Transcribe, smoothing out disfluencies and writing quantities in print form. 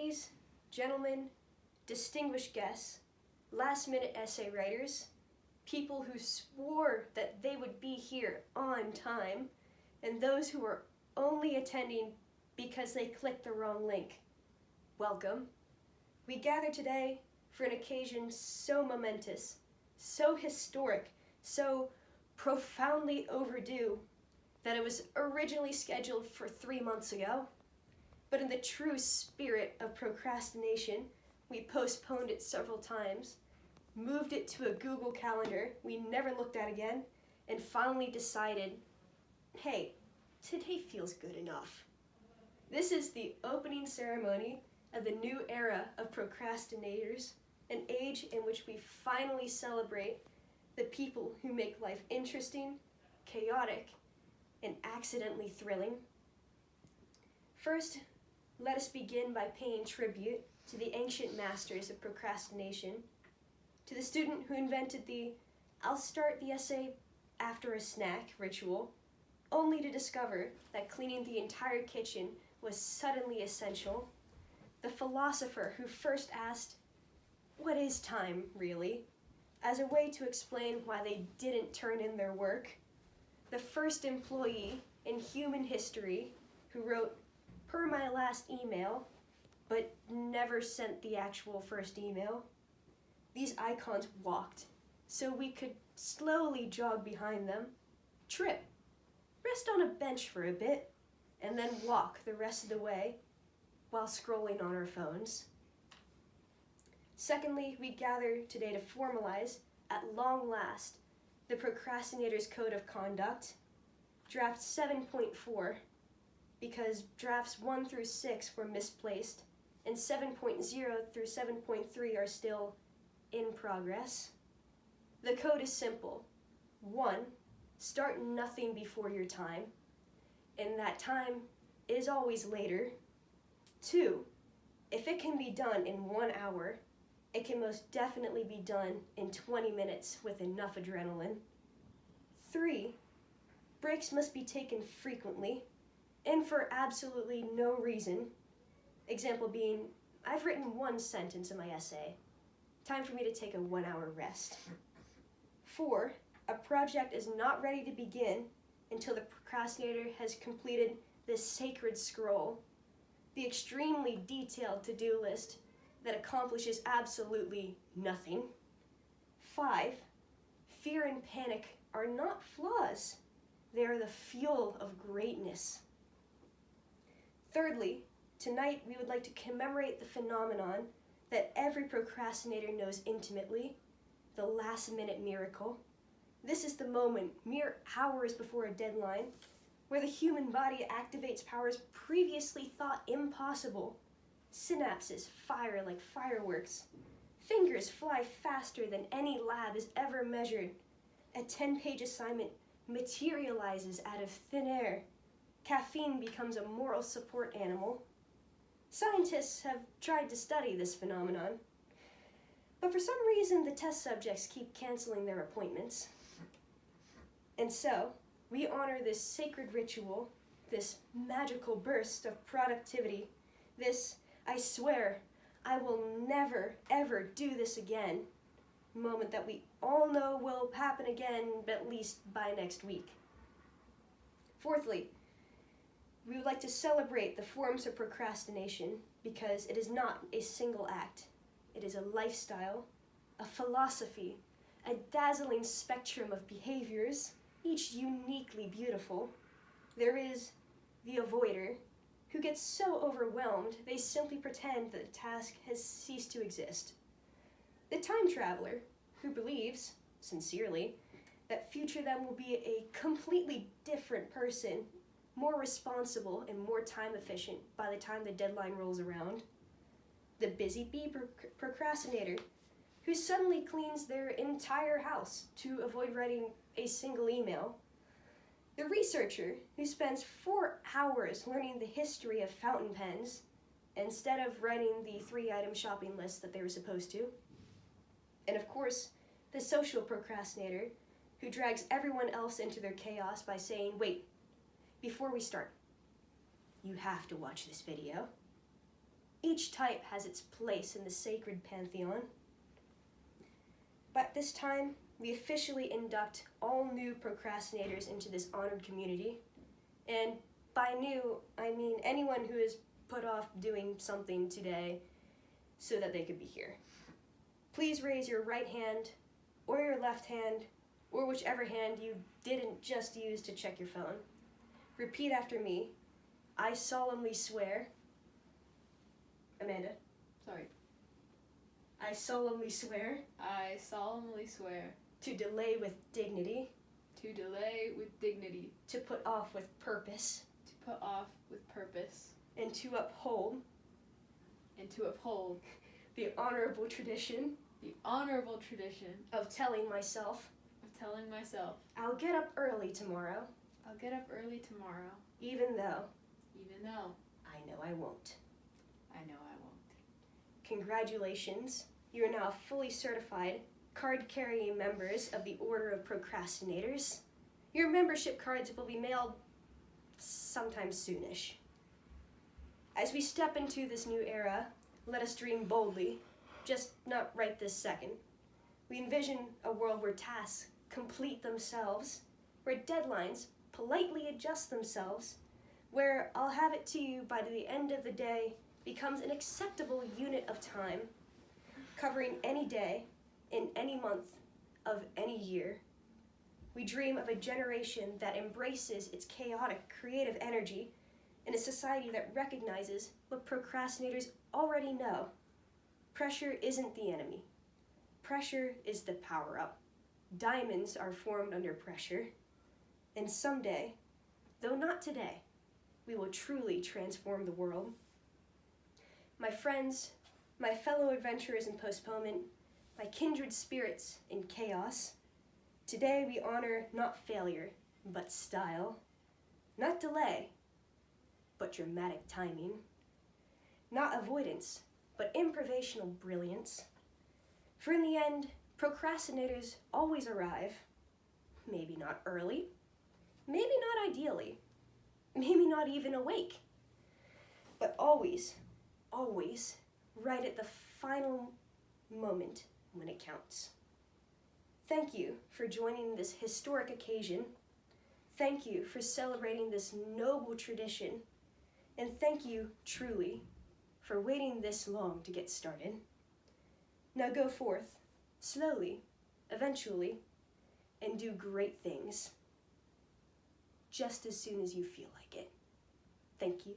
Ladies, gentlemen, distinguished guests, last-minute essay writers, people who swore that they would be here on time, and those who are only attending because they clicked the wrong link. Welcome. We gather today for an occasion so momentous, so historic, so profoundly overdue that it was originally scheduled for 3 months ago. But in the true spirit of procrastination, we postponed it several times, moved it to a Google Calendar we never looked at again, and finally decided, hey, today feels good enough. This is the opening ceremony of the new era of procrastinators, an age in which we finally celebrate the people who make life interesting, chaotic, and accidentally thrilling. First, let us begin by paying tribute to the ancient masters of procrastination, to the student who invented the "I'll start the essay after a snack" ritual, only to discover that cleaning the entire kitchen was suddenly essential, the philosopher who first asked, "What is time, really?" as a way to explain why they didn't turn in their work, the first employee in human history who wrote, "Per my last email," but never sent the actual first email. These icons walked so we could slowly jog behind them, trip, rest on a bench for a bit, and then walk the rest of the way while scrolling on our phones. Secondly, we gather today to formalize, at long last, the Procrastinator's Code of Conduct, Draft 7.4, because drafts 1 through 6 were misplaced, and 7.0 through 7.3 are still in progress. The code is simple. 1, start nothing before your time, and that time is always later. 2, if it can be done in 1 hour, it can most definitely be done in 20 minutes with enough adrenaline. 3, breaks must be taken frequently and for absolutely no reason. Example being, I've written 1 sentence in my essay. Time for me to take a 1-hour rest. 4, a project is not ready to begin until the procrastinator has completed the sacred scroll, the extremely detailed to-do list that accomplishes absolutely nothing. 5, fear and panic are not flaws. They are the fuel of greatness. Thirdly, tonight we would like to commemorate the phenomenon that every procrastinator knows intimately, the last-minute miracle. This is the moment, mere hours before a deadline, where the human body activates powers previously thought impossible. Synapses fire like fireworks. Fingers fly faster than any lab has ever measured. A 10-page assignment materializes out of thin air. Caffeine becomes a moral support animal. Scientists have tried to study this phenomenon, but for some reason the test subjects keep canceling their appointments. And so, we honor this sacred ritual, this magical burst of productivity, this "I swear I will never, ever do this again" moment that we all know will happen again, at least by next week. Fourthly, we would like to celebrate the forms of procrastination because it is not a single act. It is a lifestyle, a philosophy, a dazzling spectrum of behaviors, each uniquely beautiful. There is the avoider, who gets so overwhelmed they simply pretend that the task has ceased to exist. The time traveler, who believes, sincerely, that future them will be a completely different person, more responsible and more time efficient by the time the deadline rolls around. The busy bee procrastinator, who suddenly cleans their entire house to avoid writing a single email. The researcher, who spends 4 hours learning the history of fountain pens instead of writing the 3-item shopping list that they were supposed to. And of course, the social procrastinator, who drags everyone else into their chaos by saying, "Wait, before we start, you have to watch this video." each type has its place in the sacred pantheon. But this time, we officially induct all new procrastinators into this honored community. And by new, I mean anyone who has put off doing something today so that they could be here. Please raise your right hand or your left hand or whichever hand you didn't just use to check your phone. Repeat after me. I solemnly swear. Amanda. Sorry. I solemnly swear. I solemnly swear. To delay with dignity. To delay with dignity. To put off with purpose. To put off with purpose. And to uphold. And to uphold. The honorable tradition. The honorable tradition. Of telling myself. Of telling myself. I'll get up early tomorrow. I'll get up early tomorrow. Even though. Even though. I know I won't. I know I won't. Congratulations. You are now fully certified card-carrying members of the Order of Procrastinators. Your membership cards will be mailed sometime soonish. As we step into this new era, let us dream boldly, just not right this second. We envision a world where tasks complete themselves, where deadlines politely adjust themselves, where I'll have it to you by the end of the day becomes an acceptable unit of time, covering any day in any month of any year. We dream of a generation that embraces its chaotic creative energy in a society that recognizes what procrastinators already know. Pressure isn't the enemy. Pressure is the power-up. Diamonds are formed under pressure. And someday, though not today, we will truly transform the world. My friends, my fellow adventurers in postponement, my kindred spirits in chaos, today we honor not failure, but style, not delay, but dramatic timing, not avoidance, but improvisational brilliance. For in the end, procrastinators always arrive, maybe not early, maybe not ideally, maybe not even awake, but always, always right at the final moment when it counts. Thank you for joining this historic occasion. Thank you for celebrating this noble tradition. And thank you, truly, for waiting this long to get started. Now go forth, slowly, eventually, and do great things, just as soon as you feel like it. Thank you.